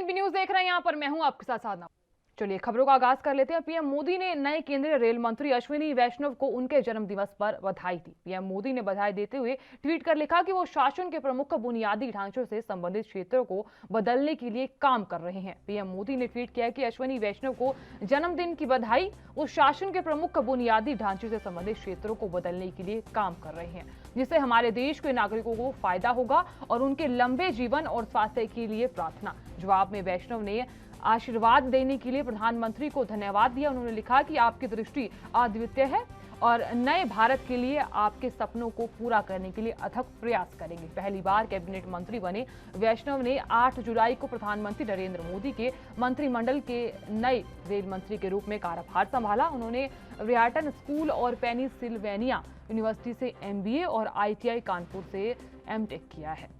ABP news देख रहे हैं, यहाँ पर मैं हूं आपके साथ साधना। चलिए खबरों का आगाज कर लेते हैं। पीएम मोदी ने नए केंद्रीय रेल मंत्री अश्विनी वैष्णव को उनके जन्मदिवस पर बधाई दी। पीएम मोदी ने बधाई देते हुए ट्वीट कर लिखा कि वो शासन के प्रमुख बुनियादी ढांचों से संबंधित क्षेत्रों को बदलने के लिए काम कर रहे हैं। पीएम मोदी ने ट्वीट किया कि अश्विनी वैष्णव को जन्मदिन की बधाई। वो शासन के प्रमुख बुनियादी ढांचे से संबंधित क्षेत्रों को बदलने के लिए काम कर रहे हैं, जिससे हमारे देश के नागरिकों को फायदा होगा और उनके लंबे जीवन और स्वास्थ्य के लिए प्रार्थना। जवाब में वैष्णव ने आशीर्वाद देने के लिए प्रधानमंत्री को धन्यवाद दिया। उन्होंने लिखा कि आपकी दृष्टि अद्वितीय है और नए भारत के लिए आपके सपनों को पूरा करने के लिए अथक प्रयास करेंगे। पहली बार कैबिनेट मंत्री बने वैष्णव ने 8 जुलाई को प्रधानमंत्री नरेंद्र मोदी के मंत्रिमंडल के नए रेल मंत्री के रूप में कार्यभार संभाला। उन्होंने व्हार्टन स्कूल और पेनिसिल्वेनिया यूनिवर्सिटी से MBA और ITI कानपुर से MTech किया है।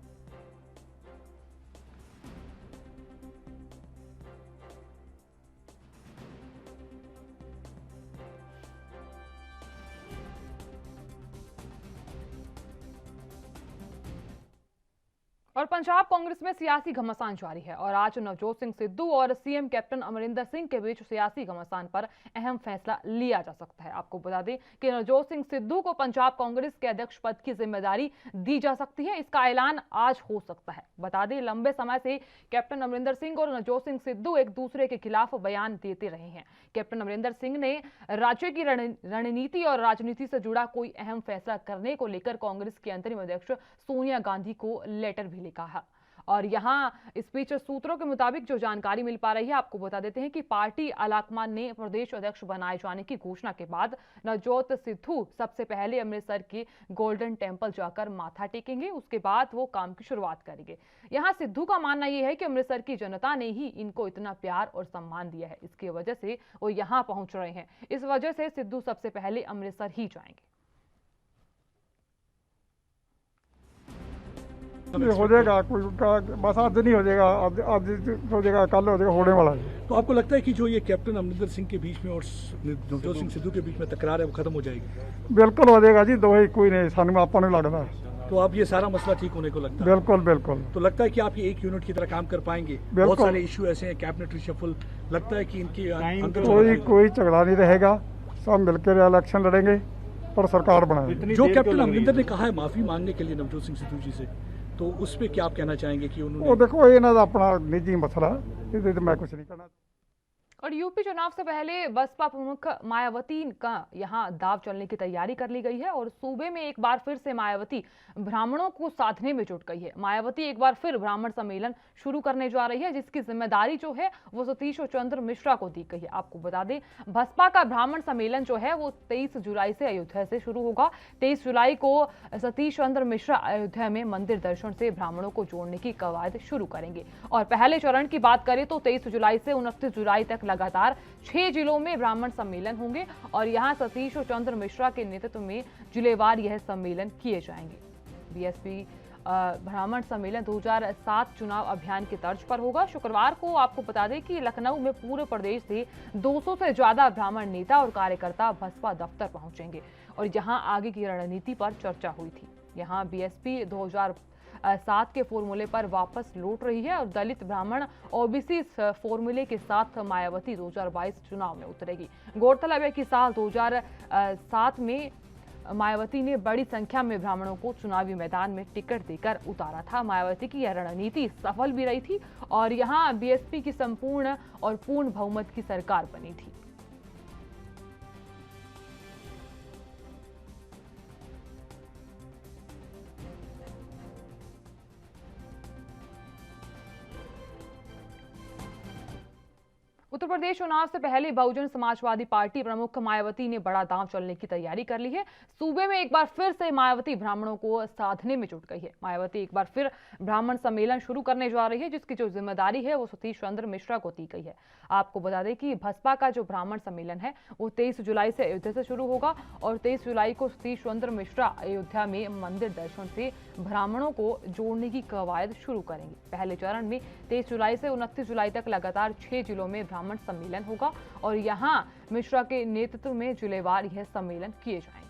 और पंजाब कांग्रेस में सियासी घमासान जारी है और आज नवजोत सिंह सिद्धू और CM कैप्टन अमरिंदर सिंह के बीच सियासी घमासान पर अहम फैसला लिया जा सकता है। आपको बता दें कि नवजोत सिंह सिद्धू को पंजाब कांग्रेस के अध्यक्ष पद की जिम्मेदारी दी जा सकती है। इसका ऐलान आज हो सकता है। बता दें, लंबे समय से कैप्टन अमरिंदर सिंह और नवजोत सिंह सिद्धू एक दूसरे के खिलाफ बयान देते रहे हैं। कैप्टन अमरिंदर सिंह ने राज्य की रणनीति और राजनीति से जुड़ा कोई अहम फैसला करने को लेकर कांग्रेस की अंतरिम अध्यक्ष सोनिया गांधी को लेटर भी लिखा है। और यहां इस बीच सूत्रों के मुताबिक जो जानकारी मिल पा रही है, आपको बता देते हैं कि पार्टी आलाकमान ने प्रदेश अध्यक्ष बनाए जाने की घोषणा के बाद नवजोत सिद्धू सबसे पहले अमृतसर के गोल्डन टेंपल जाकर माथा टेकेंगे। उसके बाद वो काम की शुरुआत करेंगे। यहां सिद्धू का मानना यह है कि अमृतसर की जनता ने ही इनको इतना प्यार और सम्मान दिया है, इसकी वजह से वो यहां पहुंच रहे हैं। इस वजह से सिद्धू सबसे पहले अमृतसर ही जाएंगे। हो जाएगा, कोई बस आज नहीं हो जाएगा, आज हो जाएगा, कल हो जाएगा, होने वाला है। तो आपको लगता है कि जो ये कैप्टन अमरिंदर सिंह के बीच में और नवजोत सिंह सिद्धू के बीच में तकरार है वो खत्म हो जाएगी? बिल्कुल हो जाएगा जी, दो ही कोई नहीं, सानू आपको नहीं लगता। तो आप ये सारा मसला ठीक होने को लगता है? बिल्कुल बिल्कुल। तो लगता है कि आप ये एक यूनिट की तरह काम कर पाएंगे? बहुत सारे इश्यू ऐसे हैं, कैबिनेट रिशफल, लगता है कि इनकी कोई झगड़ा नहीं रहेगा, सब मिलकर इलेक्शन लड़ेंगे और सरकार बनाएंगे। जो कैप्टन अमरिंदर ने कहा है माफी मांगने के लिए नवजोत सिंह सिद्धू जी से, तो उस पर क्या आप कहना चाहेंगे कि उन्होंने? वो देखो, ये ना अपना निजी मसला, ये मैं कुछ नहीं करना। और यूपी चुनाव से पहले बसपा प्रमुख मायावती का यहां दाव चलने की तैयारी कर ली गई है और सूबे में एक बार फिर से मायावती ब्राह्मणों को साधने में जुट गई है। मायावती एक बार फिर ब्राह्मण सम्मेलन शुरू करने जा रही है, जिसकी जिम्मेदारी जो है वो सतीश चंद्र मिश्रा को दी गई है। आपको बता दें, बसपा का ब्राह्मण सम्मेलन जो है वो 23 जुलाई से अयोध्या से शुरू होगा। 23 जुलाई को सतीश चंद्र मिश्रा अयोध्या में मंदिर दर्शन से ब्राह्मणों को जोड़ने की कवायद शुरू करेंगे। और पहले चरण की बात करें तो 23 जुलाई से 29 जुलाई तक लगातार 6 जिलों में ब्राह्मण सम्मेलन होंगे और यहां सतीश चंद्र मिश्रा के नेतृत्व में जिलेवार यह सम्मेलन किए जाएंगे। बीएसपी ब्राह्मण सम्मेलन 2007 चुनाव अभियान की तर्ज पर होगा। शुक्रवार को आपको बता दें कि लखनऊ में पूरे प्रदेश से 200 से ज्यादा ब्राह्मण नेता और कार्यकर्ता बसपा दफ्तर पहुंचेंगे और यहां आगे की रणनीति पर चर्चा हुई थी। यहां बीएसपी 2007 के फॉर्मूले पर वापस लौट रही है और दलित ब्राह्मण OBC फॉर्मूले के साथ मायावती 2022 चुनाव में उतरेगी। गौरतलब है कि साल 2007 में मायावती ने बड़ी संख्या में ब्राह्मणों को चुनावी मैदान में टिकट देकर उतारा था। मायावती की यह रणनीति सफल भी रही थी और यहां बीएसपी की संपूर्ण और पूर्ण बहुमत की सरकार बनी थी। उत्तर प्रदेश चुनाव से पहले बहुजन समाजवादी पार्टी प्रमुख मायावती ने बड़ा दांव चलने की तैयारी कर ली है। सूबे में एक बार फिर से मायावती ब्राह्मणों को साधने में जुट गई है। मायावती एक बार फिर ब्राह्मण सम्मेलन शुरू करने जा रही है, जिसकी जो जिम्मेदारी है वो सतीश चंद्र मिश्रा को दी गई है। आपको बता दें कि बसपा का जो ब्राह्मण सम्मेलन है वो 23 जुलाई से अयोध्या से शुरू होगा और 23 जुलाई को सतीश चंद्र मिश्रा अयोध्या में मंदिर दर्शन से ब्राह्मणों को जोड़ने की कवायद शुरू करेंगे। पहले चरण में 23 जुलाई से 29 जुलाई तक लगातार 6 जिलों में ब्राह्मण सम्मेलन होगा और यहां मिश्रा के नेतृत्व में जिलेवार यह सम्मेलन किए जाएंगे।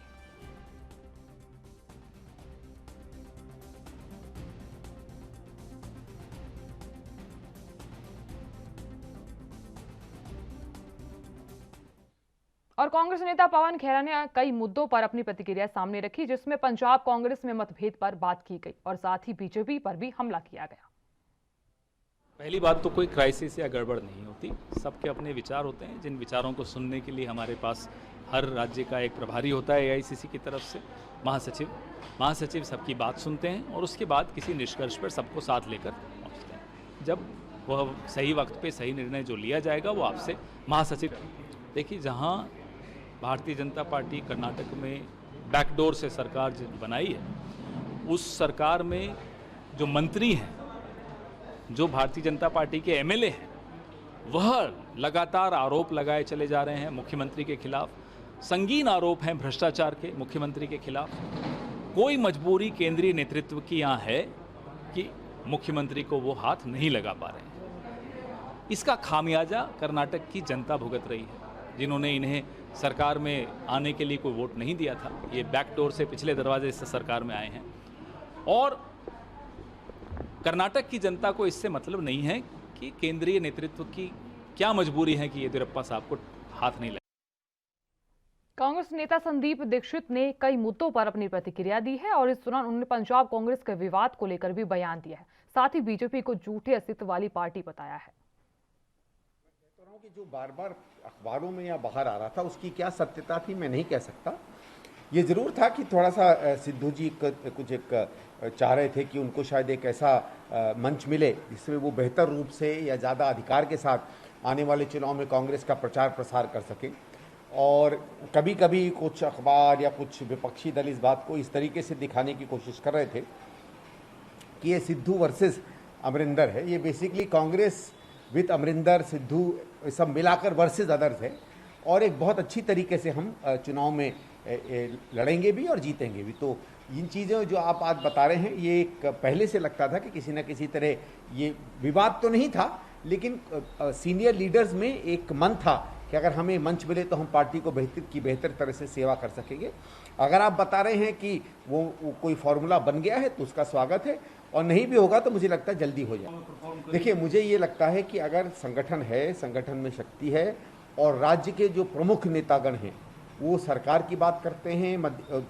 और कांग्रेस नेता पवन खेरा ने कई मुद्दों पर अपनी प्रतिक्रिया सामने रखी, जिसमें पंजाब कांग्रेस में मतभेद पर बात की गई और साथ ही बीजेपी पर भी हमला किया गया। पहली बात तो कोई क्राइसिस या गड़बड़ नहीं होती, सबके अपने विचार होते हैं, जिन विचारों को सुनने के लिए हमारे पास हर राज्य का एक प्रभारी होता है एआईसीसी की तरफ से, महासचिव सबकी बात सुनते हैं और उसके बाद किसी निष्कर्ष पर सबको साथ लेकर पहुँचते हैं। जब वह सही वक्त पे सही निर्णय जो लिया जाएगा वो आपसे महासचिव। देखिए, जहाँ भारतीय जनता पार्टी कर्नाटक में बैकडोर से सरकार बनाई है, उस सरकार में जो मंत्री हैं, जो भारतीय जनता पार्टी के एमएलए हैं, वह लगातार आरोप लगाए चले जा रहे हैं मुख्यमंत्री के खिलाफ। संगीन आरोप हैं भ्रष्टाचार के मुख्यमंत्री के खिलाफ। कोई मजबूरी केंद्रीय नेतृत्व की यहाँ है कि मुख्यमंत्री को वो हाथ नहीं लगा पा रहे हैं। इसका खामियाजा कर्नाटक की जनता भुगत रही है, जिन्होंने इन्हें सरकार में आने के लिए कोई वोट नहीं दिया था। ये बैकडोर से, पिछले दरवाजे से सरकार में आए हैं और कर्नाटक की जनता को इससे मतलब नहीं है कि केंद्रीय नेतृत्व की क्या मजबूरी है कि येदियुरप्पा साहब को हाथ नहीं लगे। कांग्रेस नेता संदीप दीक्षित ने कई मुद्दों पर अपनी प्रतिक्रिया दी है और इस दौरान उन्होंने पंजाब कांग्रेस के विवाद को लेकर भी बयान दिया है। साथ ही बीजेपी को झूठे अस्तित्व वाली पार्टी बताया है। कि जो बार बार अखबारों में या बाहर आ रहा था उसकी क्या सत्यता थी मैं नहीं कह सकता। ये जरूर था कि थोड़ा सा सिद्धू जी कुछ एक चाह रहे थे कि उनको शायद एक ऐसा मंच मिले जिसमें वो बेहतर रूप से या ज़्यादा अधिकार के साथ आने वाले चुनाव में कांग्रेस का प्रचार प्रसार कर सके। और कभी कभी कुछ अखबार या कुछ विपक्षी दल इस बात को इस तरीके से दिखाने की कोशिश कर रहे थे कि ये सिद्धू वर्सेस अमरिंदर है। ये बेसिकली कांग्रेस विद अमरिंदर, सिद्धू सब मिलाकर वर्सेस अदर्स है और एक बहुत अच्छी तरीके से हम चुनाव में लड़ेंगे भी और जीतेंगे भी। तो इन चीज़ों जो आप आज बता रहे हैं, ये एक पहले से लगता था कि किसी न किसी तरह ये विवाद तो नहीं था, लेकिन सीनियर लीडर्स में एक मन था कि अगर हमें मंच मिले तो हम पार्टी को बेहतर तरह से सेवा कर सकेंगे। अगर आप बता रहे हैं कि वो कोई फॉर्मूला बन गया है तो उसका स्वागत है, और नहीं भी होगा तो मुझे लगता है जल्दी हो जाए। देखिए, मुझे ये लगता है कि अगर संगठन है, संगठन में शक्ति है और राज्य के जो प्रमुख नेतागण हैं वो सरकार की बात करते हैं,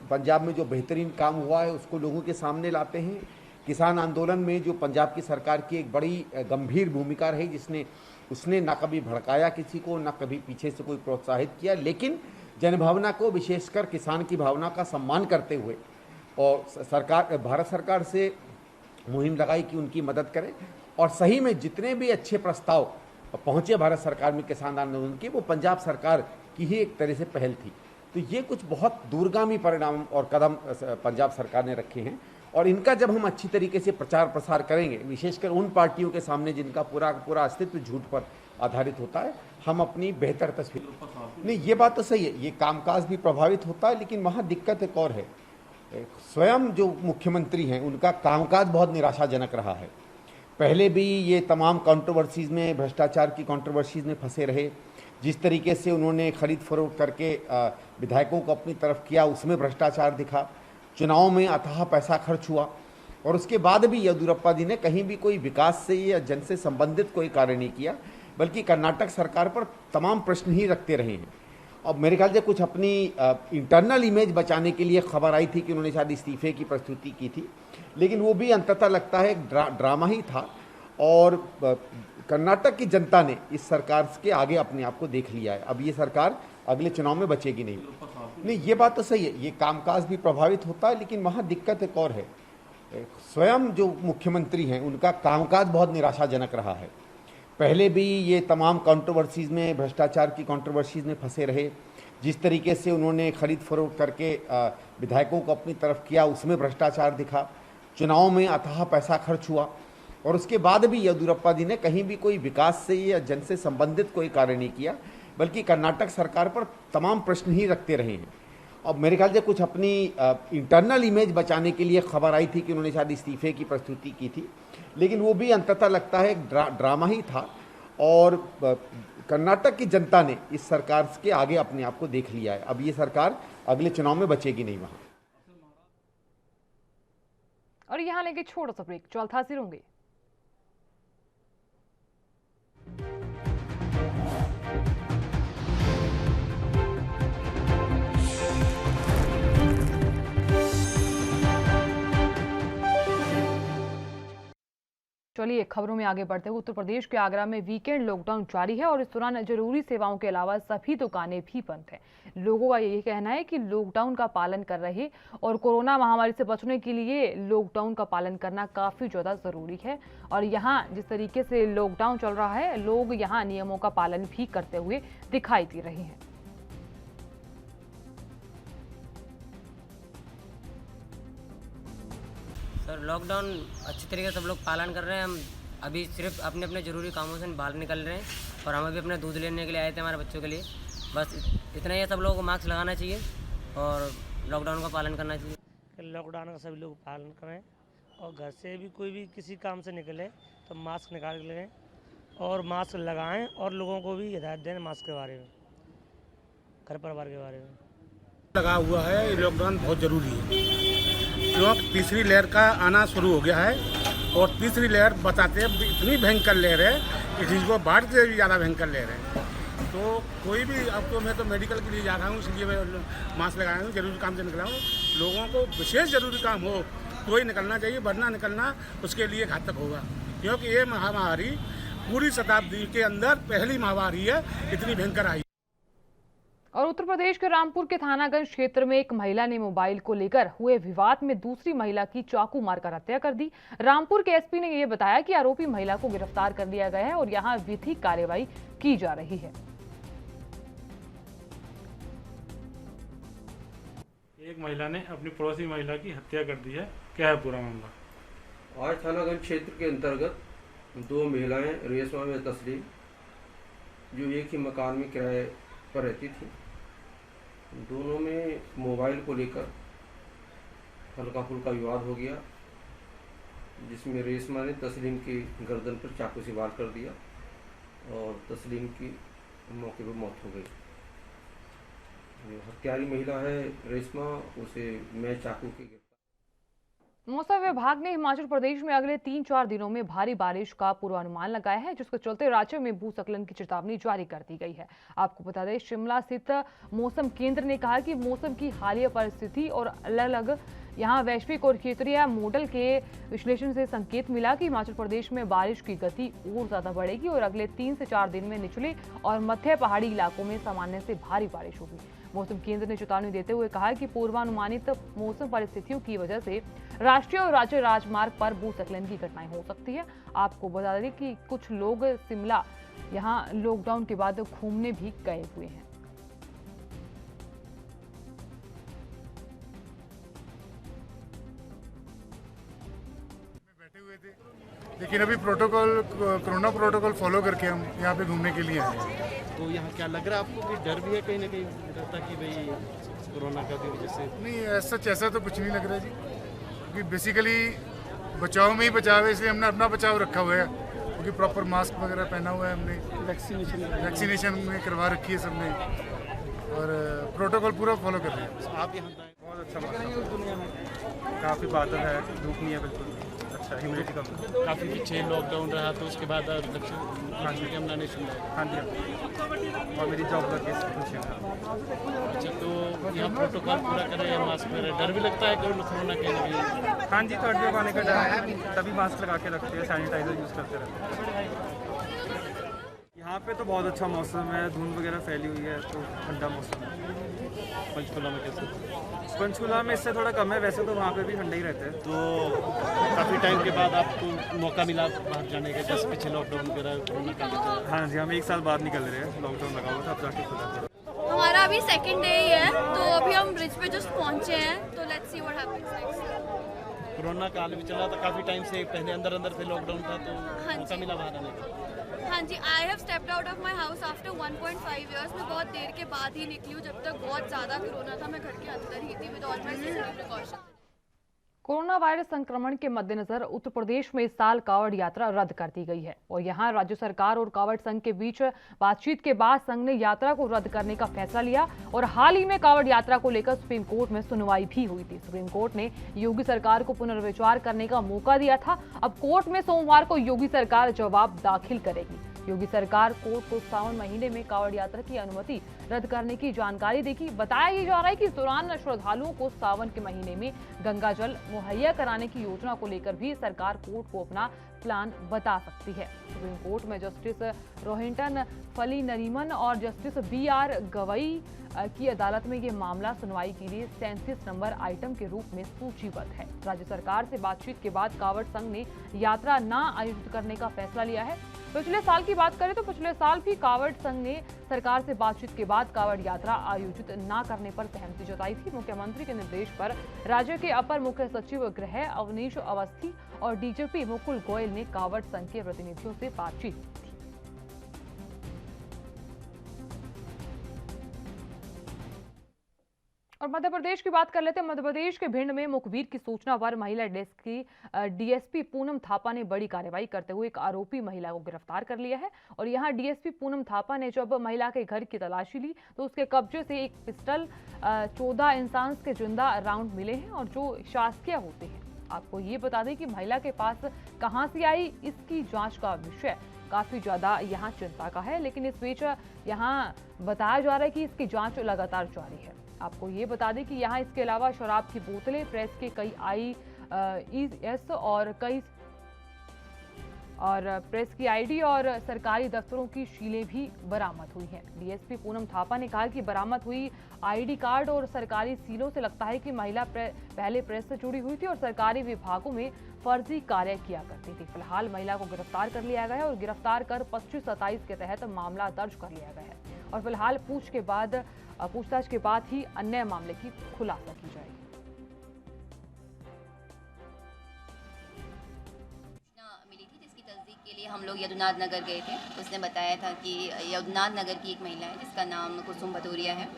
पंजाब में जो बेहतरीन काम हुआ है उसको लोगों के सामने लाते हैं, किसान आंदोलन में जो पंजाब की सरकार की एक बड़ी गंभीर भूमिका रही, उसने ना कभी भड़काया किसी को, ना कभी पीछे से कोई प्रोत्साहित किया, लेकिन जनभावना को, विशेषकर किसान की भावना का सम्मान करते हुए और भारत सरकार से मुहिम लगाई कि उनकी मदद करें। और सही में जितने भी अच्छे प्रस्ताव पहुंचे भारत सरकार में किसान आंदोलन के, वो पंजाब सरकार की ही एक तरह से पहल थी। तो ये कुछ बहुत दूरगामी परिणाम और कदम पंजाब सरकार ने रखे हैं और इनका जब हम अच्छी तरीके से प्रचार प्रसार करेंगे, विशेषकर उन पार्टियों के सामने जिनका पूरा अस्तित्व झूठ पर आधारित होता है, हम अपनी बेहतर तस्वीर। नहीं, ये बात तो सही है, ये कामकाज भी प्रभावित होता है, लेकिन वहाँ दिक्कत एक और है। स्वयं जो मुख्यमंत्री हैं उनका कामकाज बहुत निराशाजनक रहा है। पहले भी ये तमाम कंट्रोवर्सीज़ में, भ्रष्टाचार की कंट्रोवर्सीज़ में फंसे रहे। जिस तरीके से उन्होंने खरीद फरोख्त करके विधायकों को अपनी तरफ किया, उसमें भ्रष्टाचार दिखा। चुनाव में अथाह पैसा खर्च हुआ और उसके बाद भी येदियुरप्पा जी ने कहीं भी कोई विकास से या जन से संबंधित कोई कार्य नहीं किया, बल्कि कर्नाटक सरकार पर तमाम प्रश्न ही रखते रहे हैं। अब मेरे ख्याल से कुछ अपनी इंटरनल इमेज बचाने के लिए खबर आई थी कि उन्होंने शायद इस्तीफे की प्रस्तुति की थी, लेकिन वो भी अंततः लगता है एक ड्रामा ही था और कर्नाटक की जनता ने इस सरकार के आगे अपने आप को देख लिया है। अब ये सरकार अगले चुनाव में बचेगी नहीं। नहीं, ये बात तो सही है, ये कामकाज भी प्रभावित होता है, लेकिन वहाँ दिक्कत एक और है। स्वयं जो मुख्यमंत्री हैं उनका कामकाज बहुत निराशाजनक रहा है। पहले भी ये तमाम कंट्रोवर्सीज़ में, भ्रष्टाचार की कंट्रोवर्सीज़ में फंसे रहे। जिस तरीके से उन्होंने खरीद फरोख्त करके विधायकों को अपनी तरफ किया, उसमें भ्रष्टाचार दिखा। चुनाव में अथाह पैसा खर्च हुआ और उसके बाद भी येदियुरप्पा जी ने कहीं भी कोई विकास से या जन से संबंधित कोई कार्य नहीं किया, बल्कि कर्नाटक सरकार पर तमाम प्रश्न ही रखते रहे हैं। अब मेरे ख्याल से कुछ अपनी इंटरनल इमेज बचाने के लिए खबर आई थी कि उन्होंने शायद इस्तीफे की प्रस्तुति की थी, लेकिन वो भी अंततः लगता है एक ड्रामा ही था और कर्नाटक की जनता ने इस सरकार के आगे अपने आप को देख लिया है। अब ये सरकार अगले चुनाव में बचेगी नहीं वहाँ। और यहाँ लेंगे छोटा सा ब्रेक, चौथा हाजिर होंगे। चलिए खबरों में आगे बढ़ते हुए उत्तर प्रदेश के आगरा में वीकेंड लॉकडाउन जारी है और इस दौरान जरूरी सेवाओं के अलावा सभी दुकानें भी बंद हैं। लोगों का यही कहना है कि लॉकडाउन का पालन कर रहे और कोरोना महामारी से बचने के लिए लॉकडाउन का पालन करना काफी ज्यादा जरूरी है। और यहाँ जिस तरीके से लॉकडाउन चल रहा है, लोग यहाँ नियमों का पालन भी करते हुए दिखाई दे रहे हैं। सर लॉकडाउन अच्छी तरीके से सब लोग पालन कर रहे हैं। हम अभी सिर्फ अपने अपने ज़रूरी कामों से बाहर निकल रहे हैं और हम अभी अपने दूध लेने के लिए आए थे हमारे बच्चों के लिए। बस इतना ही है, सब लोगों को मास्क लगाना चाहिए और लॉकडाउन का पालन करना चाहिए। लॉकडाउन का सभी लोग पालन करें और घर से भी कोई भी किसी काम से निकले तो मास्क निकाल के लें और मास्क लगाएं और लोगों को भी हिदायत दें मास्क के बारे में, घर परिवार के बारे में। लगा हुआ है, लॉकडाउन बहुत ज़रूरी है क्योंकि तीसरी लहर का आना शुरू हो गया है और तीसरी लहर बताते हैं इतनी भयंकर लहर है कि जिसको बाढ़ से भी ज़्यादा भयंकर लहर है। तो कोई भी, अब तो मैं तो मेडिकल के लिए जा रहा हूँ, इसलिए मैं मास्क लगाया हूँ, जरूरी काम से निकला हूँ। लोगों को विशेष जरूरी काम हो तो ही निकलना चाहिए, वरना निकलना उसके लिए घातक होगा क्योंकि ये महामारी पूरी शताब्दी के अंदर पहली महामारी है, इतनी भयंकर आई। और उत्तर प्रदेश के रामपुर के थानागंज क्षेत्र में एक महिला ने मोबाइल को लेकर हुए विवाद में दूसरी महिला की चाकू मारकर हत्या कर दी। रामपुर के एसपी ने यह बताया कि आरोपी महिला को गिरफ्तार कर लिया गया है और यहां विधिक कार्रवाई की जा रही है। एक महिला ने अपनी पड़ोसी महिला की हत्या कर दी है, क्या है पूरा मामला? आज थानागंज क्षेत्र के अंतर्गत दो महिलाएं रेशमा में तस्लीम, जो एक ही मकान में किराए पर रहती थी, दोनों में मोबाइल को लेकर हल्का फुल्का विवाद हो गया, जिसमें रेशमा ने तस्लीम की गर्दन पर चाकू से वार कर दिया और तस्लीम की मौके पर मौत हो गई। हत्यारी महिला है रेशमा, उसे मैं चाकू के। मौसम विभाग ने हिमाचल प्रदेश में अगले 3-4 दिनों में भारी बारिश का पूर्वानुमान लगाया है, जिसके चलते राज्य में भूस्खलन की चेतावनी जारी कर दी गई है। आपको बता दें, शिमला स्थित मौसम केंद्र ने कहा कि मौसम की हालिया परिस्थिति और अलग अलग यहाँ वैश्विक और क्षेत्रीय मॉडल के विश्लेषण से संकेत मिला कि हिमाचल प्रदेश में बारिश की गति और ज्यादा बढ़ेगी और अगले 3 से 4 दिन में निचले और मध्य पहाड़ी इलाकों में सामान्य से भारी बारिश होगी। मौसम केंद्र ने चेतावनी देते हुए कहा कि पूर्वानुमानित मौसम परिस्थितियों की वजह से राष्ट्रीय और राज्य राजमार्ग पर भूस्खलन की घटनाएं हो सकती है। आपको बता दें कि कुछ लोग शिमला यहां लॉकडाउन के बाद घूमने भी गए हुए हैं। बैठे हुए थे, लेकिन अभी कोरोना प्रोटोकॉल फॉलो करके हम यहाँ पे घूमने के लिए आए हैं। तो यहाँ क्या लग रहा है आपको कि डर भी है कहीं ना कहीं रहता कि भाई कोरोना का भी वजह से? नहीं, ऐसा तो कुछ नहीं लग रहा है जी, क्योंकि बेसिकली बचाव में ही बचाव है, इसलिए हमने अपना बचाव रखा हुआ है, क्योंकि प्रॉपर मास्क वगैरह पहना हुआ है, हमने वैक्सीनेशन में करवा रखी है सबने और प्रोटोकॉल पूरा फॉलो कर रहे हैं। आप यहाँ बहुत अच्छा मौसम, दुनिया में काफ़ी बादल है, धूप नहीं है, बिल्कुल अच्छा ह्यूमिडिटी कम। काफ़ी पीछे लॉकडाउन रहा तो उसके बाद लक्ष्मी कैमरा नहीं सुन रहा। हाँ जी, और मेरी जॉब लग गई खुश है। अच्छा, तो यहाँ प्रोटोकॉल पूरा कर रहे हैं, मास्क में डर भी लगता है कोरोना के लिए? हाँ जी, थर्ड वेव आने का डर है, तभी मास्क लगा के रखते हैं, सैनिटाइजर यूज़ करते रहते हैं। यहाँ पे तो बहुत अच्छा मौसम है, धुंध वगैरह फैली हुई है, तो ठंडा मौसम है। पंचकुला में कैसे? पंचकुला में इससे थोड़ा कम है, वैसे तो वहाँ पे भी ठंडा ही रहता है। तो काफ़ी टाइम के बाद आपको मौका मिला बाहर जाने का, जैसे पीछे लॉकडाउन वगैरह? हाँ जी, हम 1 साल बाद निकल रहे हैं, लॉकडाउन लगा हुआ था, अब जाके खुला। हमारा अभी सेकंड डे ही है, तो अभी हम ब्रिज पे जस्ट पहुँचे हैं, तो let's see what happens next. Corona काल भी चला था काफ़ी टाइम से, पहले अंदर से लॉकडाउन था, तो मौका मिला बाहर आने का? हाँ जी, I have stepped out of my house after 1.5 years. मैं बहुत देर के बाद ही निकली हूँ, जब तक बहुत ज़्यादा कोरोना था मैं घर के अंदर ही थी with all my safety precautions. Corona virus संक्रमण के मद्देनजर उत्तर प्रदेश में इस साल कांवड़ यात्रा रद्द कर दी गई है और यहां राज्य सरकार और कांवड़ संघ के बीच बातचीत के बाद संघ ने यात्रा को रद्द करने का फैसला लिया और हाल ही में कांवड़ यात्रा को लेकर सुप्रीम कोर्ट में सुनवाई भी हुई थी। सुप्रीम कोर्ट ने योगी सरकार को पुनर्विचार करने का मौका दिया था। अब कोर्ट में सोमवार को योगी सरकार जवाब दाखिल करेगी। योगी सरकार कोर्ट को सावन महीने में कांवड़ यात्रा की अनुमति रद्द करने की जानकारी देगी। बताया ये जा रहा है कि इस दौरान श्रद्धालुओं को सावन के महीने में गंगा जल मुहैया कराने की योजना को लेकर भी सरकार कोर्ट को अपना प्लान बता सकती है। सुप्रीम कोर्ट में जस्टिस रोहिंटन फली नरीमन और जस्टिस BR गवई की अदालत में ये मामला सुनवाई के लिए 37 नंबर आइटम के रूप में सूचीबद्ध है। राज्य सरकार से बातचीत के बाद कांवड़ संघ ने यात्रा न आयोजित करने का फैसला लिया है। पिछले साल की बात करें तो पिछले साल भी कांवड़ संघ ने सरकार से बातचीत के बाद कांवड़ यात्रा आयोजित न करने पर सहमति जताई थी। मुख्यमंत्री के निर्देश पर राज्य के अपर मुख्य सचिव गृह अवनीश अवस्थी और DGP मुकुल गोयल ने कांवड़ संघ के प्रतिनिधियों से बातचीत की। और मध्य प्रदेश की बात कर लेते हैं। मध्य प्रदेश के भिंड में मुखबिर की सूचना पर महिला डेस्क की DSP पूनम थापा ने बड़ी कार्रवाई करते हुए एक आरोपी महिला को गिरफ्तार कर लिया है। और यहां DSP पूनम थापा ने जब महिला के घर की तलाशी ली तो उसके कब्जे से एक पिस्टल, 14 इंसास के जिंदा राउंड मिले हैं और जो शासकीय होते हैं। आपको ये बता दें कि महिला के पास कहां से आई, इसकी जांच का विषय काफी ज्यादा यहाँ चिंता का है, लेकिन इस बीच यहाँ बताया जा रहा है कि इसकी जांच लगातार जारी है। आपको ये बता दें कि यहाँ इसके अलावा शराब की बोतलें, प्रेस के कई IES और प्रेस की ID और सरकारी दफ्तरों की शीलें भी बरामद हुई हैं। DSP पूनम थापा ने कहा कि बरामद हुई ID कार्ड और सरकारी सीलों से लगता है कि महिला पहले प्रेस से जुड़ी हुई थी और सरकारी विभागों में फर्जी कार्य किया करती थी। फिलहाल महिला को गिरफ्तार कर लिया गया है और गिरफ्तार कर 25-27 के तहत मामला दर्ज कर लिया गया है और फिलहाल पूछताछ के बाद ही अन्य मामले की खुलासा की जाएगी। मिली थी जिसकी तस्दीक के लिए हम लोग यदुनाथ नगर गए थे। उसने बताया था कि यदुनाथ नगर की एक महिला है जिसका नाम कुसुम भदौरिया है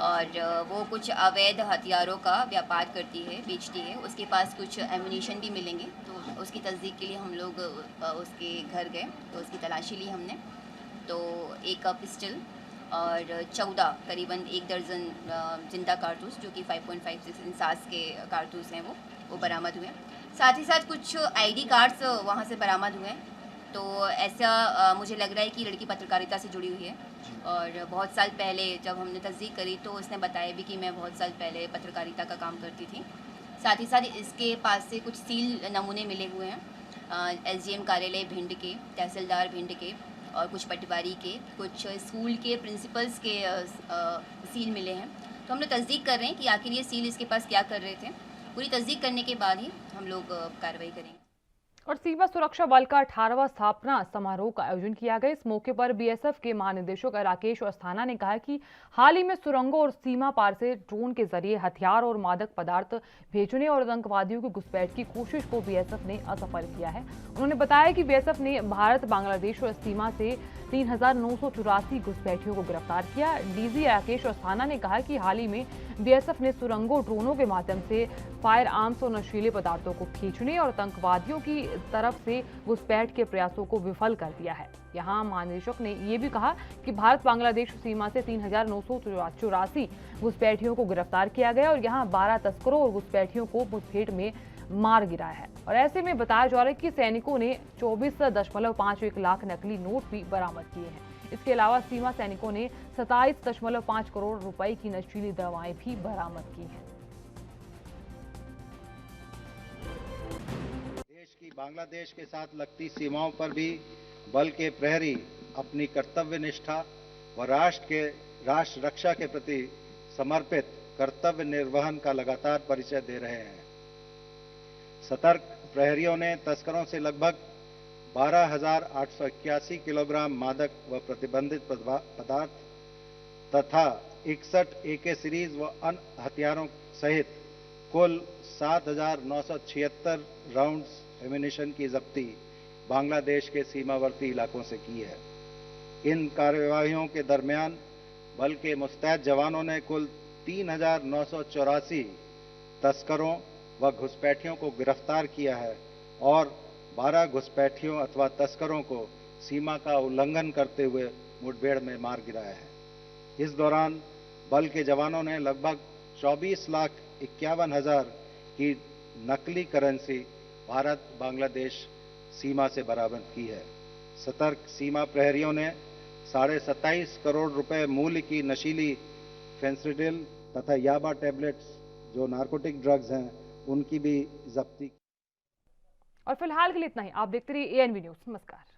और वो कुछ अवैध हथियारों का व्यापार करती है, बेचती है। उसके पास कुछ एम्युनिशन भी मिलेंगे, तो उसकी तस्दीक के लिए हम लोग उसके घर गए तो उसकी तलाशी ली हमने। तो एक पिस्टल और 14 करीबन 1 दर्जन जिंदा कारतूस जो कि 5.56 इंसास के कारतूस हैं वो बरामद हुए। साथ ही साथ कुछ ID कार्ड्स वहाँ से बरामद हुए। तो ऐसा मुझे लग रहा है कि लड़की पत्रकारिता से जुड़ी हुई है और बहुत साल पहले जब हमने तस्दीक करी तो उसने बताया भी कि मैं बहुत साल पहले पत्रकारिता का काम करती थी। साथ ही साथ इसके पास से कुछ सील नमूने मिले हुए हैं SDM कार्यालय भिंड के, तहसीलदार भिंड के और कुछ पटवारी के, कुछ स्कूल के प्रिंसिपल्स के सील मिले हैं। तो हम लोग तस्दीक कर रहे हैं कि आखिर ये सील इसके पास क्या कर रहे थे। पूरी तस्दीक करने के बाद ही हम लोग कार्रवाई करेंगे। और सीमा सुरक्षा बल का 18वां स्थापना समारोह का आयोजन किया गया। इस मौके पर BSF के महानिदेशक राकेश अस्थाना ने कहा कि हाल ही में सुरंगों और सीमा पार से ड्रोन के जरिए हथियार और मादक पदार्थ भेजने और आतंकवादियों की घुसपैठ की कोशिश को BSF ने असफल किया है। उन्होंने बताया कि BSF ने भारत बांग्लादेश सीमा से 3984 घुसपैठियों को गिरफ्तार किया। DG राकेश अस्थाना ने कहा कि हाल ही में BSF ने सुरंगों, ड्रोनों के माध्यम से फायर आर्म्स और नशीले पदार्थों को खींचने और आतंकवादियों की तरफ से घुसपैठ के प्रयासों को विफल कर दिया है। यहाँ महानिदेशक ने ये भी कहा कि भारत बांग्लादेश सीमा से 3984 घुसपैठियों को गिरफ्तार किया गया और यहाँ 12 तस्करों और घुसपैठियों को मुठभेड़ में मार गिराया है। और ऐसे में बताया जा रहा है कि सैनिकों ने 24.51 लाख नकली नोट भी बरामद किए हैं। इसके अलावा सीमा सैनिकों ने 27.5 करोड़ रुपए की नशीली दवाएं भी बरामद की हैं। देश की बांग्लादेश के साथ लगती सीमाओं पर भी बल के प्रहरी अपनी कर्तव्य निष्ठा व राष्ट्र रक्षा के प्रति समर्पित कर्तव्य निर्वहन का लगातार परिचय दे रहे हैं। सतर्क प्रहरियों ने तस्करों से लगभग 12,881 किलोग्राम मादक व प्रतिबंधित पदार्थ तथा 61 AK सीरीज व अन्य हथियारों सहित कुल 7,976 राउंड्स एम्युनिशन की जब्ती बांग्लादेश के सीमावर्ती इलाकों से की है। इन कार्यवाहियों के दरमियान बल के मुस्तैद जवानों ने कुल 3,984 तस्करों व घुसपैठियों को गिरफ्तार किया है और 12 घुसपैठियों अथवा तस्करों को सीमा का उल्लंघन करते हुए मुठभेड़ में मार गिराया है। इस दौरान बल के जवानों ने लगभग 24,51,000 की नकली करेंसी भारत बांग्लादेश सीमा से बरामद की है। सतर्क सीमा प्रहरियों ने 27.5 करोड़ रुपए मूल्य की नशीली फेंसिडिल तथा याबा टैबलेट्स जो नार्कोटिक ड्रग्स हैं उनकी भी जब्ती। और फिलहाल के लिए इतना ही। आप देखते रहिए ANV न्यूज़। नमस्कार।